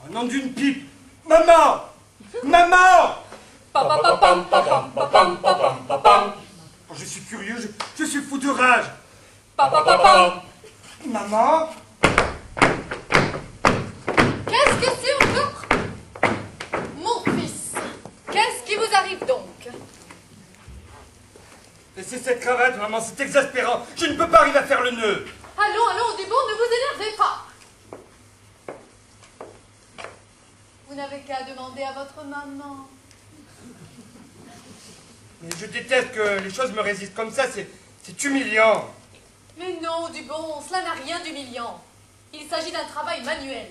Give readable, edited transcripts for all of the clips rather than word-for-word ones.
Au nom d'une pipe. Maman! Maman! Oh, je suis furieux, je suis fou de rage. Maman? Qu'est-ce que c'est encore? Mon fils, qu'est-ce qui vous arrive donc? Laissez cette cravate, maman, c'est exaspérant. Je ne peux pas arriver à faire le nœud. Allons, allons, Dubon, ne vous énervez pas. Vous n'avez qu'à demander à votre maman. Mais je déteste que les choses me résistent comme ça, c'est humiliant. Mais non, Dubon, cela n'a rien d'humiliant. Il s'agit d'un travail manuel.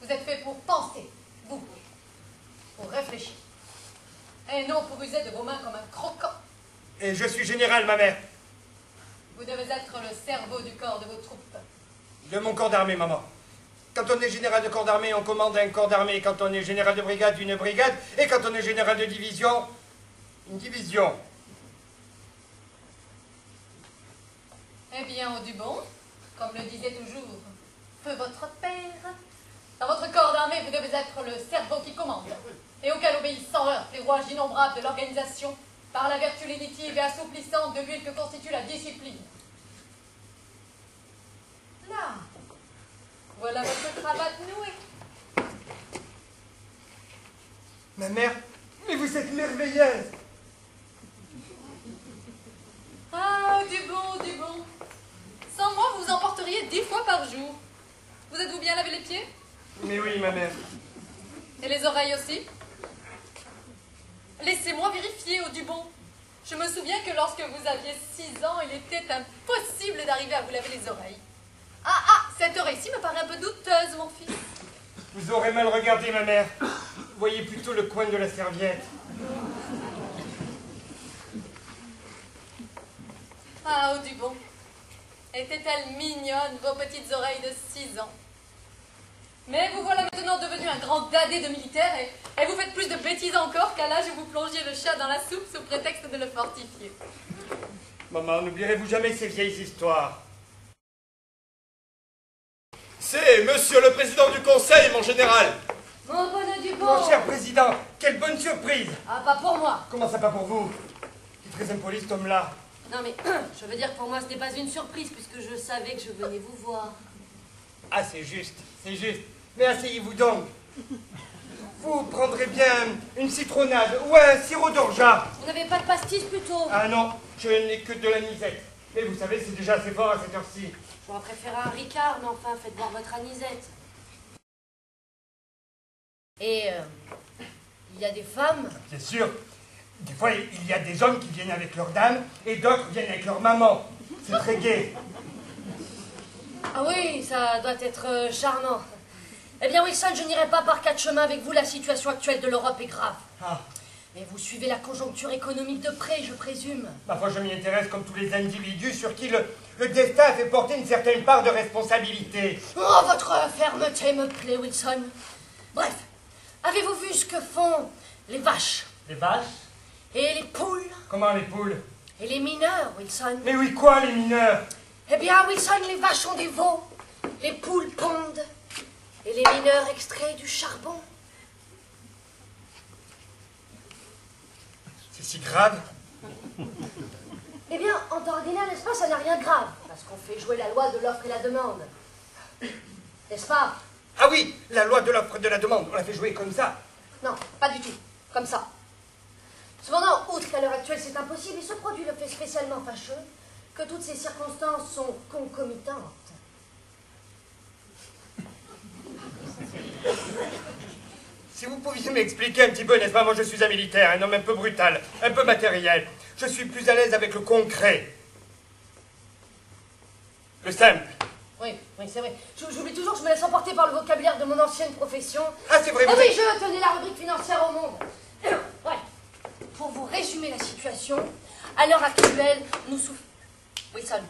Vous êtes fait pour penser, vous, pour réfléchir. Et non pour user de vos mains comme un croquant. Et je suis général, ma mère. Vous devez être le cerveau du corps de vos troupes. De mon corps d'armée, maman. Quand on est général de corps d'armée, on commande un corps d'armée. Quand on est général de brigade, une brigade. Et quand on est général de division, une division. Eh bien, Audubon, comme le disait toujours feu votre père, dans votre corps d'armée, vous devez être le cerveau qui commande, et auquel obéissent sans heurts les rouages innombrables de l'organisation, par la vertu lénitive et assouplissante de l'huile que constitue la discipline. Là, voilà votre cravate nouée. Ma mère, mais vous êtes merveilleuse. Ah, Audubon, Audubon. Sans moi, vous en porteriez 10 fois par jour. Vous êtes-vous bien lavé les pieds? Mais oui, ma mère. Et les oreilles aussi? Laissez-moi vérifier, Audubon. Je me souviens que lorsque vous aviez 6 ans, il était impossible d'arriver à vous laver les oreilles. Ah, cette oreille-ci me paraît un peu douteuse, mon fils. Vous aurez mal regardé, ma mère. Voyez plutôt le coin de la serviette. Ah, Audubon. Étaient-elles mignonnes, vos petites oreilles de 6 ans. Mais vous voilà maintenant devenu un grand dadé de militaire et vous faites plus de bêtises encore qu'à l'âge où vous plongiez le chat dans la soupe sous prétexte de le fortifier. Maman, n'oublierez-vous jamais ces vieilles histoires. C'est monsieur le président du conseil, mon général. Mon bon Audubon. Mon cher président, quelle bonne surprise. Ah, pas pour moi. Comment ça, pas pour vous? Il est très impoli, cet homme-là. Non mais, je veux dire, pour moi, ce n'est pas une surprise, puisque je savais que je venais vous voir. Ah, c'est juste, c'est juste. Mais asseyez-vous donc. Vous prendrez bien une citronnade ou un sirop d'orgeat. Vous n'avez pas de pastis, plutôt? Ah non, je n'ai que de la nisette. Mais vous savez, c'est déjà assez fort à cette heure-ci. J'aurais préféré un Ricard, mais enfin, faites voir votre anisette. Et, il y a des femmes? Bien sûr. Des fois, il y a des hommes qui viennent avec leur dame et d'autres viennent avec leur maman. C'est très gai. Ah oui, ça doit être charmant. Eh bien, Wilson, je n'irai pas par 4 chemins avec vous. La situation actuelle de l'Europe est grave. Ah, Mais vous suivez la conjoncture économique de près, je présume. ma foi, je m'y intéresse comme tous les individus sur qui le destin fait porter une certaine part de responsabilité. Oh, votre fermeté me plaît, Wilson. Bref, avez-vous vu ce que font les vaches? Les vaches? Et les poules? Comment les poules? Et les mineurs, Wilson? Mais oui, quoi, les mineurs? Eh bien, Wilson, les vaches ont des veaux, les poules pondent, et les mineurs extraient du charbon. C'est si grave? Eh bien, en temps ordinaire, n'est-ce pas, ça n'a rien de grave, parce qu'on fait jouer la loi de l'offre et la demande. N'est-ce pas? Ah oui, la loi de l'offre et de la demande, on la fait jouer comme ça. Non, pas du tout, comme ça. Cependant, outre qu'à l'heure actuelle c'est impossible, il se produit le fait spécialement fâcheux que toutes ces circonstances sont concomitantes. Si vous pouviez m'expliquer un petit peu, n'est-ce pas? Moi, je suis un militaire, un homme un peu brutal, un peu matériel. Je suis plus à l'aise avec le concret. Le simple. Oui, c'est vrai. J'oublie toujours que je me laisse emporter par le vocabulaire de mon ancienne profession. Ah, c'est vrai, Ah vous oui, êtes- je tenais la rubrique financière au monde. Ouais. Pour vous résumer la situation, à l'heure actuelle, nous souffrons... Wilson.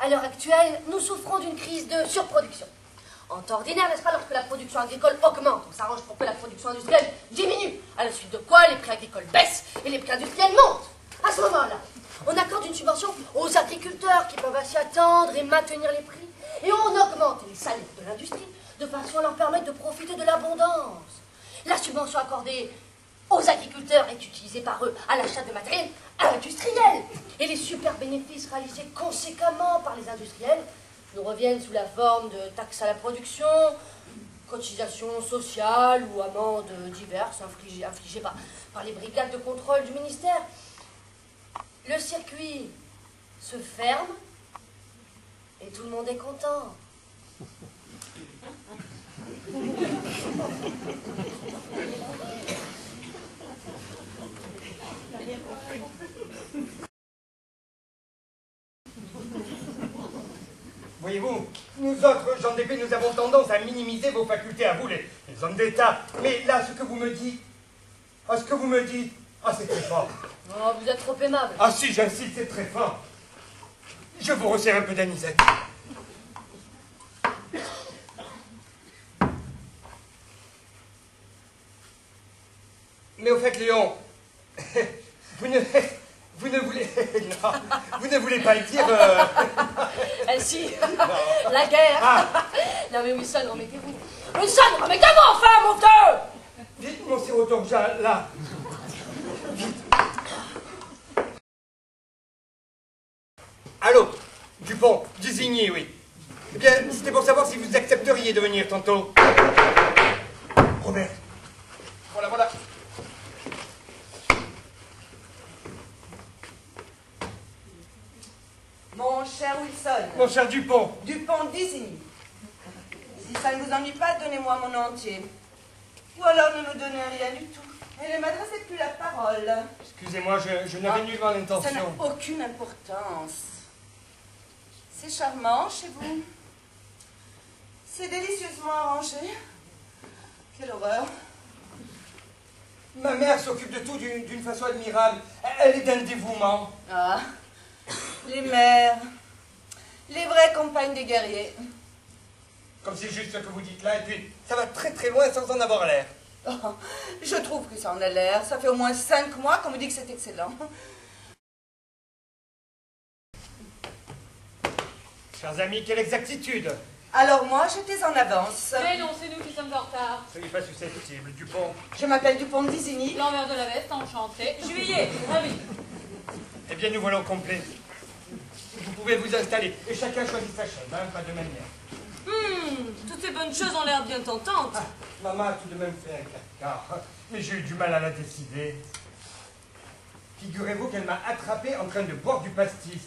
À l'heure actuelle, nous souffrons d'une crise de surproduction. En temps ordinaire, n'est-ce pas, lorsque la production agricole augmente, on s'arrange pour que la production industrielle diminue, à la suite de quoi les prix agricoles baissent et les prix industriels montent. À ce moment-là, on accorde une subvention aux agriculteurs qui peuvent s'y attendre et maintenir les prix, et on augmente les salaires de l'industrie de façon à leur permettre de profiter de l'abondance. La subvention accordée aux agriculteurs est utilisée par eux à l'achat de matériel industriel, et les super bénéfices réalisés conséquemment par les industriels nous reviennent sous la forme de taxes à la production, cotisations sociales ou amendes diverses infligées par les brigades de contrôle du ministère. Le circuit se ferme et tout le monde est content. Voyez-vous, nous autres gens d'épée, nous avons tendance à minimiser vos facultés à vous, les hommes d'État. Mais là, ce que vous me dites, c'est très fort. Oh, vous êtes trop aimable. Ah si, j'insiste, c'est très fort. Je vous resserre un peu d'anisette. Mais au fait, Léon, vous ne voulez... Non, vous ne voulez pas le dire... Si, la guerre. Ah. Non mais Wilson, remettez-vous. Wilson, remettez-vous enfin, mon Dieu. Vite, mon sérotonja, là. Allô, Dupont, Dusigny, oui. Eh bien, c'était pour savoir si vous accepteriez de venir tantôt. Robert. Voilà. Mon cher Wilson. Mon cher Dupont. Dupont d'Isigny. Si ça ne vous ennuie pas, donnez-moi mon nom entier. Ou alors ne me donnez rien du tout. Et ne m'adressez plus la parole. Excusez-moi, je n'avais nullement Ça n'a l'intention. aucune importance. C'est charmant chez vous. C'est délicieusement arrangé. Quelle horreur. Ma mère s'occupe de tout d'une façon admirable. Elle est d'un dévouement. Ah, les mères. Les vraies compagnes des guerriers. Comme c'est juste ce que vous dites là, et puis ça va très très loin sans en avoir l'air. Oh, je trouve que ça en a l'air. Ça fait au moins 5 mois qu'on me dit que c'est excellent. Chers amis, quelle exactitude! Alors moi, j'étais en avance. Mais non, c'est nous qui sommes en retard. Soyez pas susceptible, Dupont. Je m'appelle Dupont d'Isigny. L'envers de la veste, enchanté. Juillet, ravi. Eh bien, nous voilà au complet. Vous pouvez vous installer, et chacun choisit sa chaise, hein, pas de manière. Toutes ces bonnes choses ont l'air bien tentantes. Ah, maman a tout de même fait un 4x4, mais j'ai eu du mal à la décider. Figurez-vous qu'elle m'a attrapé en train de boire du pastis.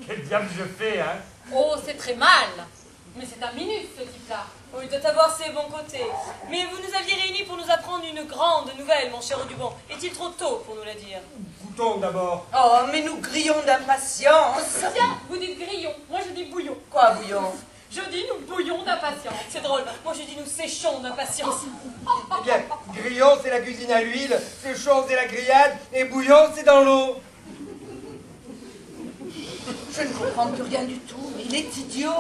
Quel diable je fais, hein? Oh, c'est très mal. Mais c'est un minus, ce type-là. Oh, il doit avoir ses bons côtés. Mais vous nous aviez réunis pour nous apprendre une grande nouvelle, mon cher Audubon. Est-il trop tôt pour nous la dire? Goûtons d'abord. Oh, mais nous grillons d'impatience. Tiens, vous dites grillon. Moi, je dis bouillon. Quoi, bouillon? Je dis nous bouillons d'impatience. C'est drôle. Moi, je dis nous séchons d'impatience. Eh bien, grillon, c'est la cuisine à l'huile, séchon, c'est la grillade, et bouillon, c'est dans l'eau. Je ne comprends plus rien du tout. Il est idiot.